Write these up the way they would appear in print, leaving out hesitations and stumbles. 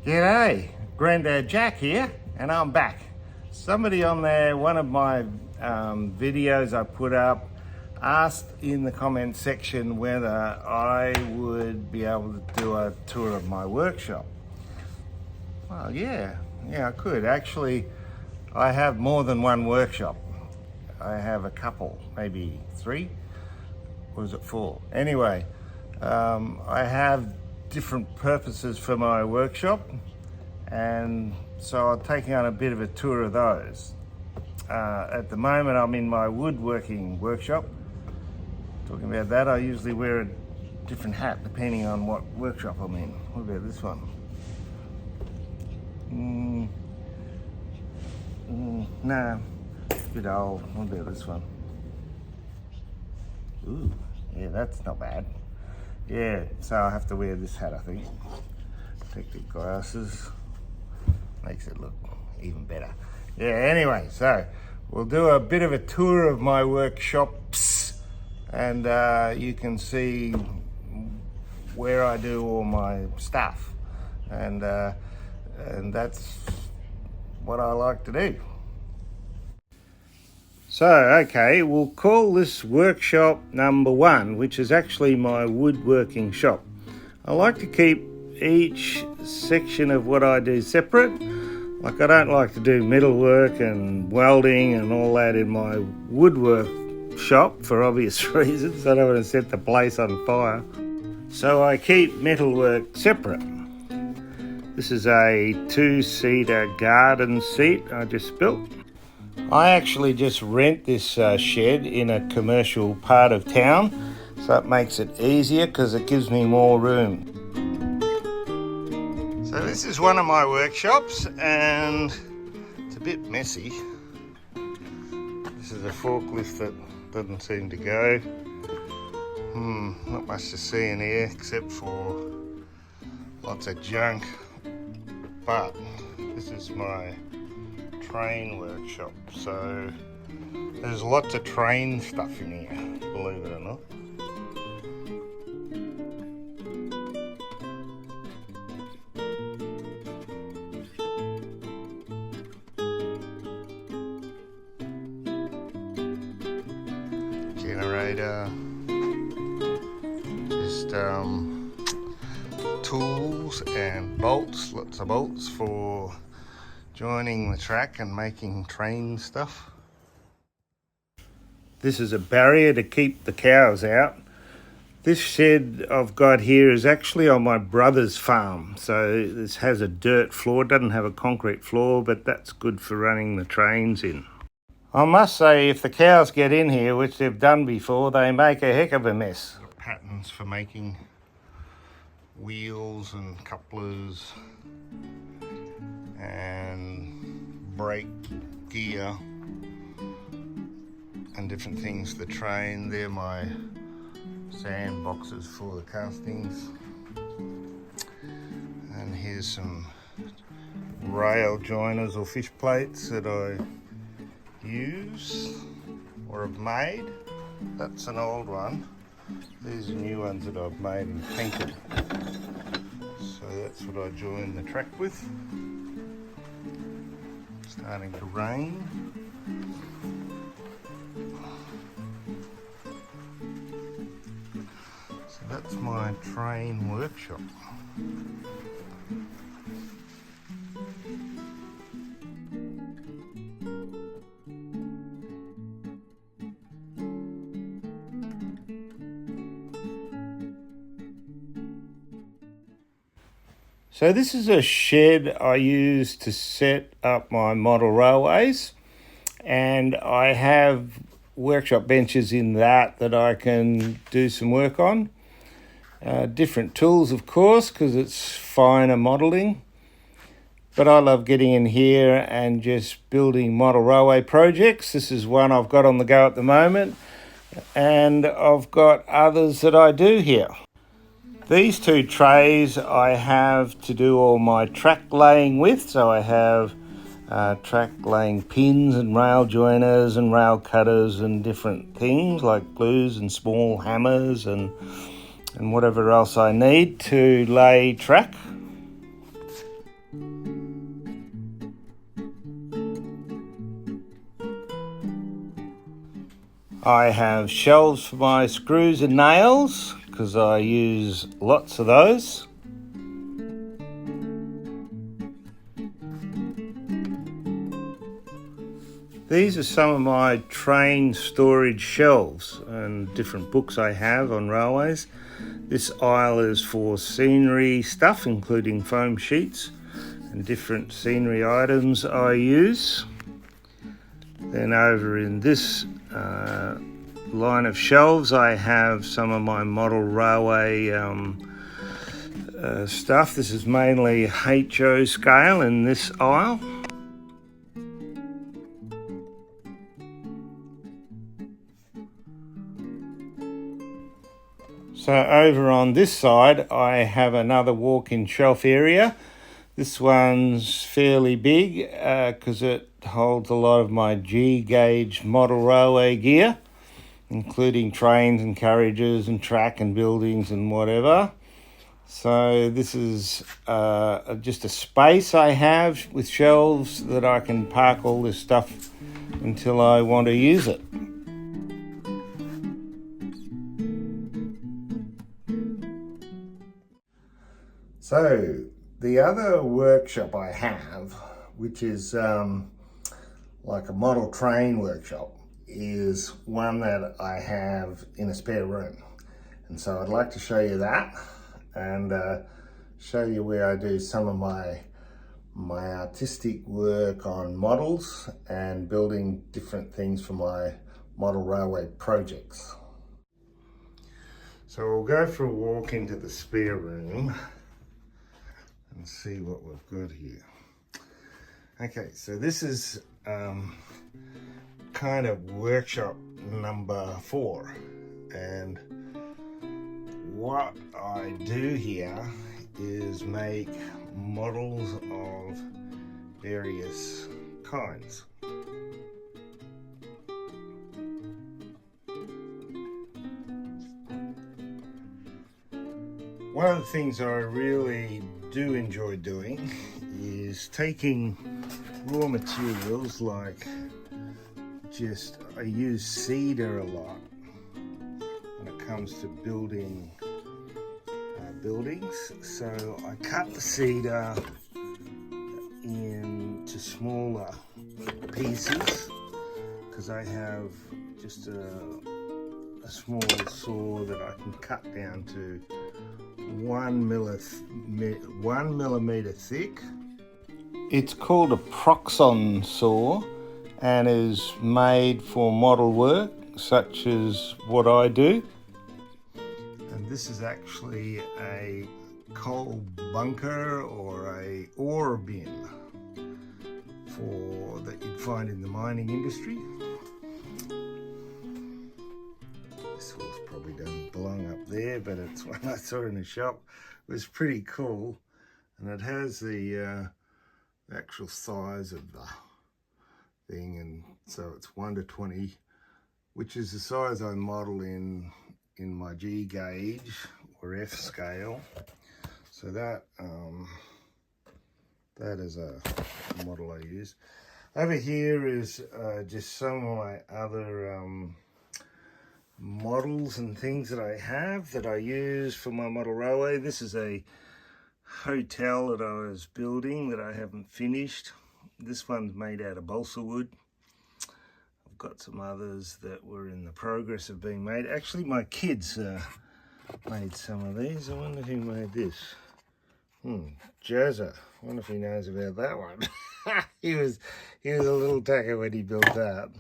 G'day, Grandad Jack here, and I'm back. Somebody on there, one of my videos I put up, asked in the comment section whether I would be able to do a tour of my workshop. Well, yeah, I could. Actually, I have more than one workshop. I have a couple, maybe 3, or is it 4? Anyway, I have different purposes for my workshop, and so I'm taking on a bit of a tour of those. At the moment I'm in my woodworking workshop. Talking about that, I usually wear a different hat depending on what workshop I'm in. What about this one? No, it's a bit old. What about this one? Ooh, yeah, that's not bad. Yeah, so I have to wear this hat, I think. Protective glasses. Makes it look even better. Yeah, anyway, so we'll do a bit of a tour of my workshops, and you can see where I do all my stuff. And that's what I like to do. So, okay, we'll call this workshop number 1, which is actually my woodworking shop. I like to keep each section of what I do separate. Like, I don't like to do metalwork and welding and all that in my woodwork shop for obvious reasons. I don't want to set the place on fire. So I keep metalwork separate. This is a 2-seater garden seat I just built. I actually just rent this shed in a commercial part of town, so it makes it easier because it gives me more room. So this is one of my workshops, and it's a bit messy. This is a forklift that doesn't seem to go. Not much to see in here except for lots of junk. But this is my train workshop, so there's lots of train stuff in here, believe it or not. Generator, just tools and bolts, lots of bolts for joining the track and making train stuff. This is a barrier to keep the cows out. This shed I've got here is actually on my brother's farm, so this has a dirt floor. It doesn't have a concrete floor, but that's good for running the trains in. I must say, if the cows get in here, which they've done before, they make a heck of a mess. Patterns for making wheels and couplers and brake gear and different things for the train. They're my sand boxes for the castings. And here's some rail joiners or fish plates that I use or have made. That's an old one. These are new ones that I've made and painted. So that's what I join the track with. Starting to rain. So that's my train workshop. So this is a shed I use to set up my model railways, and I have workshop benches in that I can do some work on. Different tools, of course, because it's finer modelling. But I love getting in here and just building model railway projects. This is one I've got on the go at the moment, and I've got others that I do here. These 2 trays I have to do all my track laying with, so I have track laying pins and rail joiners and rail cutters and different things like glues and small hammers and whatever else I need to lay track. I have shelves for my screws and nails because I use lots of those. These are some of my train storage shelves and different books I have on railways. This aisle is for scenery stuff, including foam sheets and different scenery items I use. Then over in this line of shelves I have some of my model railway stuff. This is mainly HO scale in this aisle. So over on this side I have another walk-in shelf area. This one's fairly big because it holds a lot of my G-gauge model railway gear, including trains and carriages and track and buildings and whatever. So this is just a space I have with shelves that I can park all this stuff until I want to use it. So the other workshop I have, which is like a model train workshop, is one that I have in a spare room. And so I'd like to show you that and show you where I do some of my artistic work on models and building different things for my model railway projects. So we'll go for a walk into the spare room and see what we've got here. Okay, so this is kind of workshop number 4, and what I do here is make models of various kinds. One of the things I really do enjoy doing is taking raw materials like I use cedar a lot when it comes to building buildings. So I cut the cedar into smaller pieces because I have just a small saw that I can cut down to 1 millimeter thick. It's called a Proxon saw and is made for model work such as what I do. And this is actually a coal bunker or a ore bin that you'd find in the mining industry. This was probably doesn't belong up there, but it's one I saw in the shop. It was pretty cool, and it has the actual size of the thing, and so it's 1:20, which is the size I model in my G gauge or F scale. So that is a model I use. Over here is just some of my other models and things that I have that I use for my model railway. This is a hotel that I was building that I haven't finished. This one's made out of balsa wood. I've got some others that were in the progress of being made. Actually, my kids made some of these. I wonder who made this. Jazza. I wonder if he knows about that one. he was a little tacker when he built that.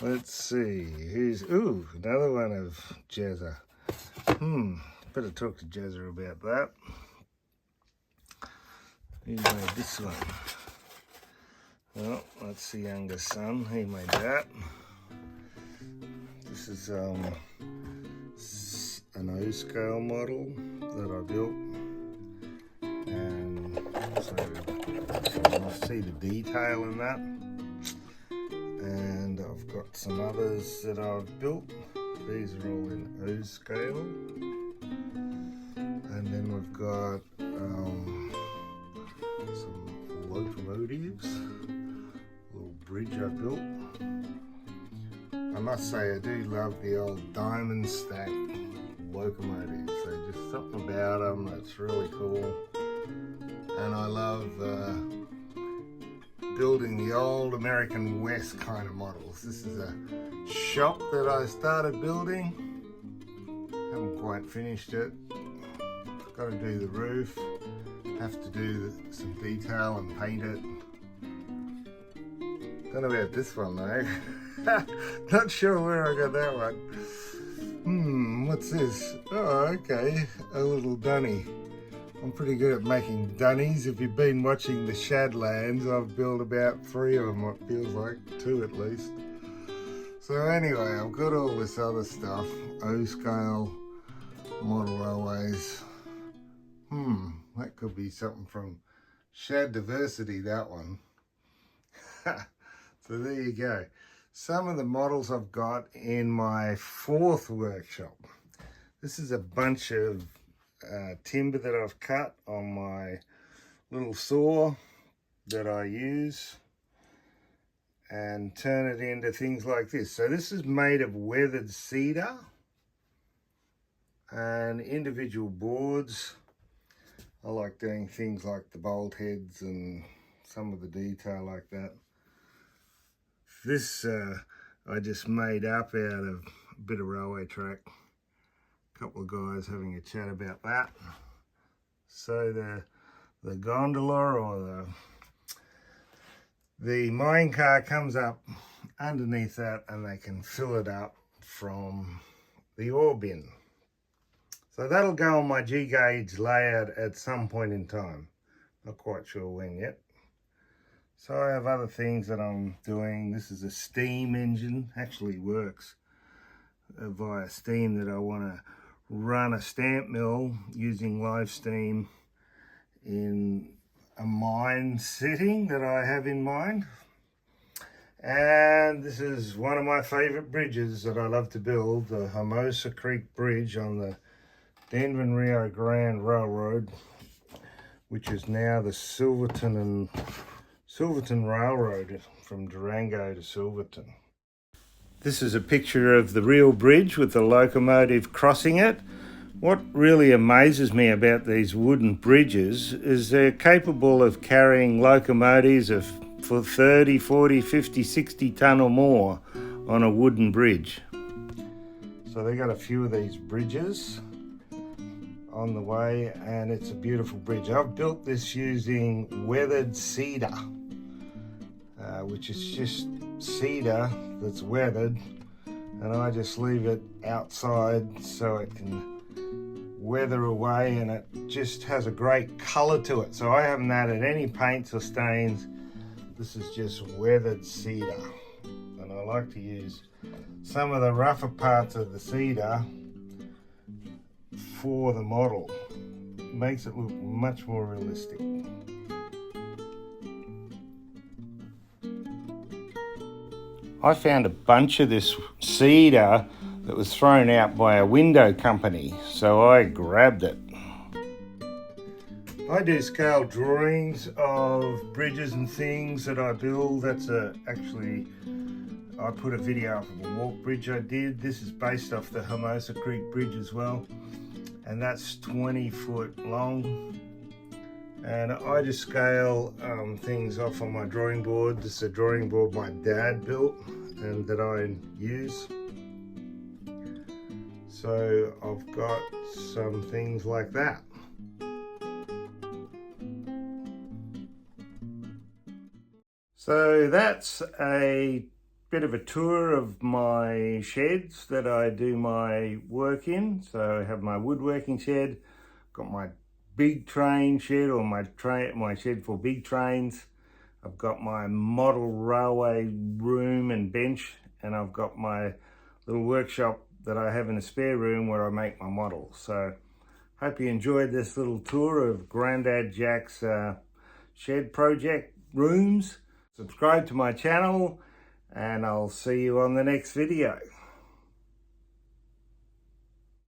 Let's see, another one of Jazza. Better talk to Jazza about that. Who made this one? Well, that's the youngest son, he made that. This is an O scale model that I built. And so you see the detail in that. And I've got some others that I've built. These are all in O scale. And then we've got locomotives. Little bridge I built. I must say I do love the old diamond stack locomotives. There's just something about them that's really cool. And I love building the old American West kind of models. This is a shop that I started building. Haven't quite finished it. Got to do the roof. Have to do some detail and paint it. Don't know about this one though. Not sure where I got that one. What's this? Oh, okay, a little dunny. I'm pretty good at making dunnies. If you've been watching the Shadlands, I've built about 3 of them, it feels like, 2 at least. So anyway, I've got all this other stuff, O-scale, model railways. That could be something from Shad Diversity, that one. So there you go. Some of the models I've got in my 4th workshop. This is a bunch of timber that I've cut on my little saw that I use and turn it into things like this. So this is made of weathered cedar and individual boards. I like doing things like the bolt heads and some of the detail like that. This I just made up out of a bit of railway track. A couple of guys having a chat about that. So the gondola or the mine car comes up underneath that and they can fill it up from the ore bin. So that'll go on my G-gauge layout at some point in time. Not quite sure when yet. So I have other things that I'm doing. This is a steam engine, actually works via steam, that I want to run a stamp mill using live steam in a mine setting that I have in mind. And this is one of my favorite bridges that I love to build, the Hermosa Creek Bridge on the Denver and Rio Grande Railroad, which is now the Silverton Railroad from Durango to Silverton. This is a picture of the real bridge with the locomotive crossing it. What really amazes me about these wooden bridges is they're capable of carrying locomotives for 30, 40, 50, 60 ton or more on a wooden bridge. So they got a few of these bridges on the way, and it's a beautiful bridge. I've built this using weathered cedar, which is just cedar that's weathered, and I just leave it outside so it can weather away, and it just has a great color to it. So I haven't added any paints or stains. This is just weathered cedar, and I like to use some of the rougher parts of the cedar for the model. It makes it look much more realistic. I found a bunch of this cedar that was thrown out by a window company, so I grabbed it. I do scale drawings of bridges and things that I build. That's actually, I put a video up of a walk bridge I did. This is based off the Hermosa Creek Bridge as well, and that's 20 foot long. And I just scale things off on my drawing board. This is a drawing board my dad built and that I use. So I've got some things like that. So that's a bit of a tour of my sheds that I do my work in. So I have my woodworking shed, got my big train shed, or my shed for big trains. I've got my model railway room and bench, and I've got my little workshop that I have in a spare room where I make my models. So hope you enjoyed this little tour of Grandad Jack's shed project rooms. Subscribe to my channel, and I'll see you on the next video.